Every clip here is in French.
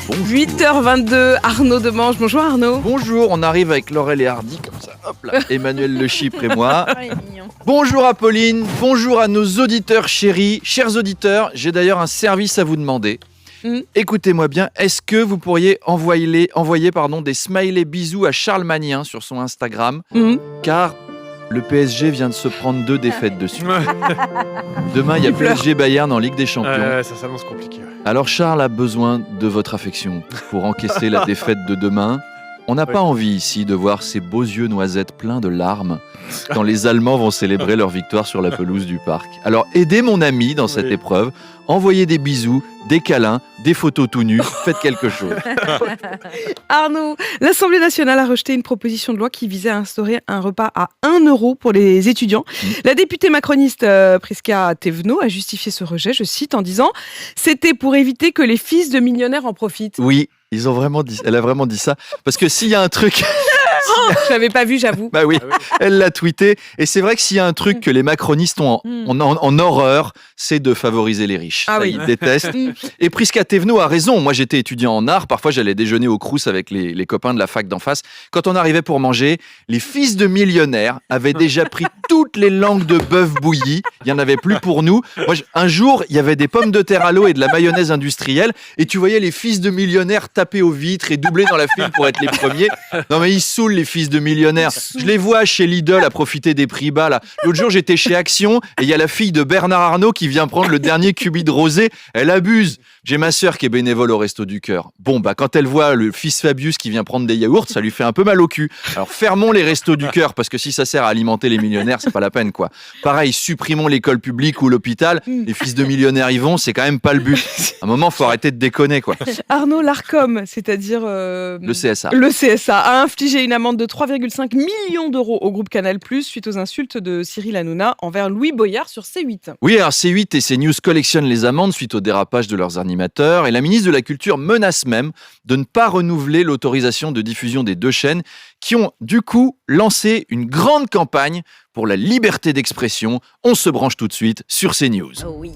Bonjour. 8h22, Arnaud Demange. Bonjour Arnaud. Bonjour, on arrive avec Laurel et Hardy, comme ça, hop là, Emmanuel Le Chypre et moi. Bonjour Apolline, bonjour à nos auditeurs chéris. Chers auditeurs, j'ai d'ailleurs un service à vous demander. Écoutez-moi bien, est-ce que vous pourriez envoyer des smileys bisous à Charles Magnin sur son Instagram, car le PSG vient de se prendre 2 défaites dessus. Demain, il y a PSG Bayern en Ligue des Champions. Ça s'annonce compliqué. Ouais. Alors Charles a besoin de votre affection pour encaisser la défaite de demain. On n'a pas envie ici de voir ces beaux yeux noisettes pleins de larmes quand les Allemands vont célébrer leur victoire sur la pelouse du parc. Alors aidez mon ami dans cette épreuve, envoyez des bisous, des câlins, des photos tout nus, faites quelque chose. Arnaud, l'Assemblée nationale a rejeté une proposition de loi qui visait à instaurer un repas à 1 euro pour les étudiants. La députée macroniste Prisca Thévenot a justifié ce rejet, je cite, en disant « C'était pour éviter que les fils de millionnaires en profitent ». Oui, elle a vraiment dit ça. Parce que s'il y a un truc... Je l'avais pas vu, j'avoue. Bah oui, elle l'a tweeté. Et c'est vrai que s'il y a un truc que les macronistes ont en horreur, c'est de favoriser les riches. Ah ça, oui. ils détestent. Et Prisca Thévenot a raison. Moi, j'étais étudiant en art. Parfois, j'allais déjeuner au Crous avec les copains de la fac d'en face. Quand on arrivait pour manger, les fils de millionnaires avaient déjà pris toutes les langues de bœuf bouilli. Il n'y en avait plus pour nous. Moi, un jour, il y avait des pommes de terre à l'eau et de la mayonnaise industrielle. Et tu voyais les fils de millionnaires taper aux vitres et doubler dans la file pour être les premiers. Non, mais ils saoulent les fils de millionnaires. Je les vois chez Lidl à profiter des prix bas là. L'autre jour j'étais chez Action et il y a la fille de Bernard Arnault qui vient prendre le dernier cubi de rosé. Elle abuse. J'ai ma sœur qui est bénévole au Resto du Cœur. Bon bah quand elle voit le fils Fabius qui vient prendre des yaourts, ça lui fait un peu mal au cul. Alors fermons les Restos du Cœur parce que si ça sert à alimenter les millionnaires, c'est pas la peine quoi. Pareil, supprimons l'école publique ou l'hôpital. Les fils de millionnaires y vont, c'est quand même pas le but. À un moment faut arrêter de déconner quoi. Arnaud, l'Arcom, c'est-à-dire Le CSA. Le CSA a infligé une amende de 3,5 millions d'euros au groupe Canal+, suite aux insultes de Cyril Hanouna envers Louis Boyard sur C8. Oui, alors C8 et CNews collectionnent les amendes suite au dérapage de leurs animateurs et la ministre de la Culture menace même de ne pas renouveler l'autorisation de diffusion des 2 chaînes qui ont du coup lancé une grande campagne pour la liberté d'expression. On se branche tout de suite sur CNews. Oh oui.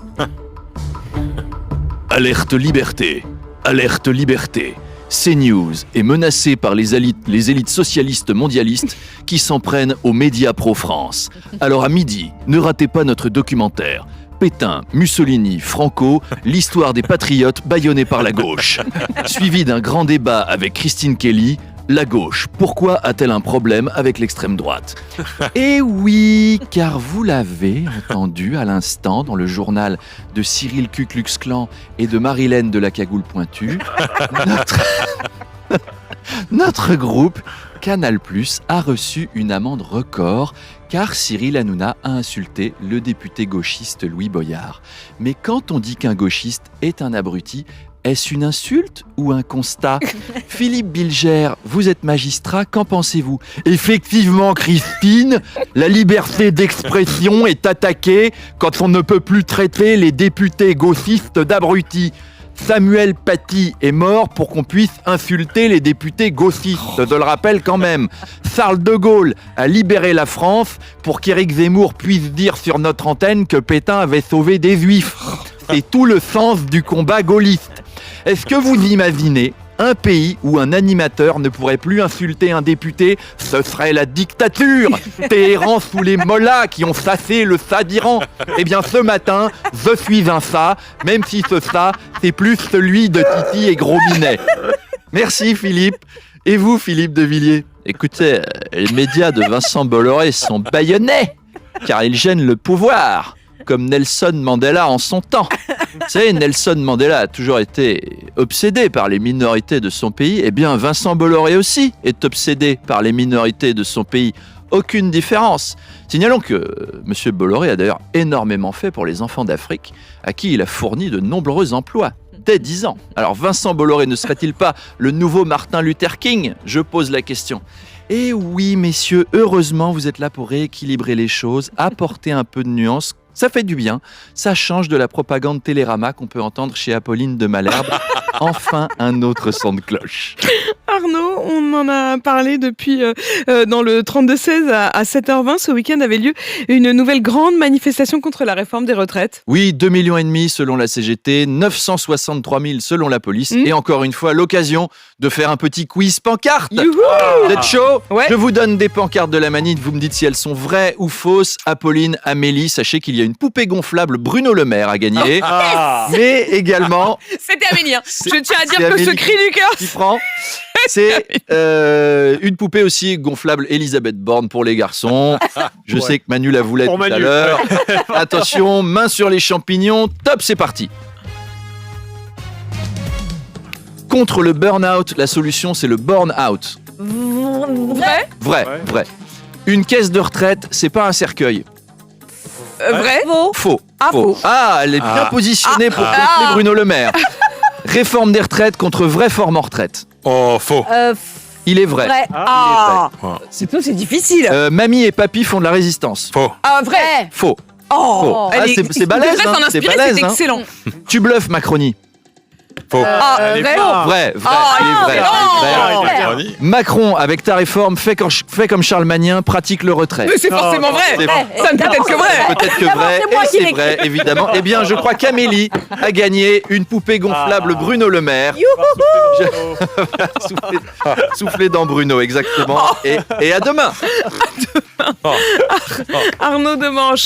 Alerte liberté, alerte liberté. CNews est menacé par les élites socialistes mondialistes qui s'en prennent aux médias pro-France. Alors à midi, ne ratez pas notre documentaire. Pétain, Mussolini, Franco, l'histoire des patriotes bâillonnés par la gauche. Suivi d'un grand débat avec Christine Kelly. La gauche, pourquoi a-t-elle un problème avec l'extrême droite ? Eh oui, car vous l'avez entendu à l'instant dans le journal de Cyril Ku Klux Klan et de Marilène de la Cagoule Pointue, notre groupe Canal+ a reçu une amende record car Cyril Hanouna a insulté le député gauchiste Louis Boyard. Mais quand on dit qu'un gauchiste est un abruti, est-ce une insulte ou un constat ? Philippe Bilger, vous êtes magistrat, qu'en pensez-vous ? Effectivement, Christine, la liberté d'expression est attaquée quand on ne peut plus traiter les députés gauchistes d'abrutis. Samuel Paty est mort pour qu'on puisse insulter les députés gauchistes, je le rappelle quand même. Charles de Gaulle a libéré la France pour qu'Éric Zemmour puisse dire sur notre antenne que Pétain avait sauvé des juifs. C'est tout le sens du combat gaulliste. Est-ce que vous imaginez un pays où un animateur ne pourrait plus insulter un député ? Ce serait la dictature. Téhéran sous les mollahs qui ont sassé le Shah d'Iran. Eh bien ce matin, je suis un Shah, même si ce Shah, c'est plus celui de Titi et Gros Minet. Merci Philippe. Et vous Philippe de Villiers ? Écoutez, les médias de Vincent Bolloré sont bâillonnés, car ils gênent le pouvoir, comme Nelson Mandela en son temps. Vous savez, Nelson Mandela a toujours été obsédé par les minorités de son pays. Eh bien, Vincent Bolloré aussi est obsédé par les minorités de son pays. Aucune différence. Signalons que M. Bolloré a d'ailleurs énormément fait pour les enfants d'Afrique, à qui il a fourni de nombreux emplois, dès 10 ans. Alors Vincent Bolloré ne serait-il pas le nouveau Martin Luther King ? Je pose la question. Et oui, messieurs, heureusement, vous êtes là pour rééquilibrer les choses, apporter un peu de nuance. Ça fait du bien, ça change de la propagande Télérama qu'on peut entendre chez Apolline de Malherbe. Enfin, un autre son de cloche. Arnaud, on en a parlé depuis dans le 32-16 à 7h20. Ce week-end avait lieu une nouvelle grande manifestation contre la réforme des retraites. Oui, 2,5 millions selon la CGT, 963 000 selon la police. Et encore une fois, l'occasion de faire un petit quiz pancarte. Youhou. Vous êtes chaud? Ouais. Je vous donne des pancartes de la manif, vous me dites si elles sont vraies ou fausses. Apolline, Amélie, sachez qu'il y a une poupée gonflable Bruno Le Maire à gagner. Mais également... C'était Amélie. Je tiens à dire c'est que Amélie ce cri du cœur... qui prend. C'est une poupée aussi gonflable Elisabeth Borne pour les garçons. Je sais que Manu la voulait Pour tout à Manu, l'heure. Attention, main sur les champignons. Top, c'est parti. Contre le burn-out, la solution c'est le born-out. Vrai? Vrai. Une caisse de retraite, c'est pas un cercueil. Vrai? Faux. Ah, faux. Ah, elle est bien positionnée pour gonfler Bruno Le Maire. Réforme des retraites contre vraie forme en retraite. Oh, faux. Il est vrai. Vrai. C'est difficile. Mamie et papy font de la résistance. Faux. Ah, vrai? Faux. Oh, Faux. elle Ah, est- c'est balèze, Le reste hein, en c'est inspiré, balèze, c'est hein. excellent. Tu bluffes, Macronie. Faux. Ah, Elle est vrai? pas. Vrai. Ah, il est vrai. non. Vrai. Macron, avec ta réforme, fait comme Charlemagne, pratique le retrait. Mais c'est forcément vrai. C'est vrai. Ça ne peut être que vrai. Peut-être que D'abord, vrai, c'est moi et qui c'est l'ai vrai, évidemment. Eh bien, je crois qu'Amélie a gagné une poupée gonflable Bruno Le Maire. Soufflé dans Bruno, exactement. Et à demain. Arnaud Demanche.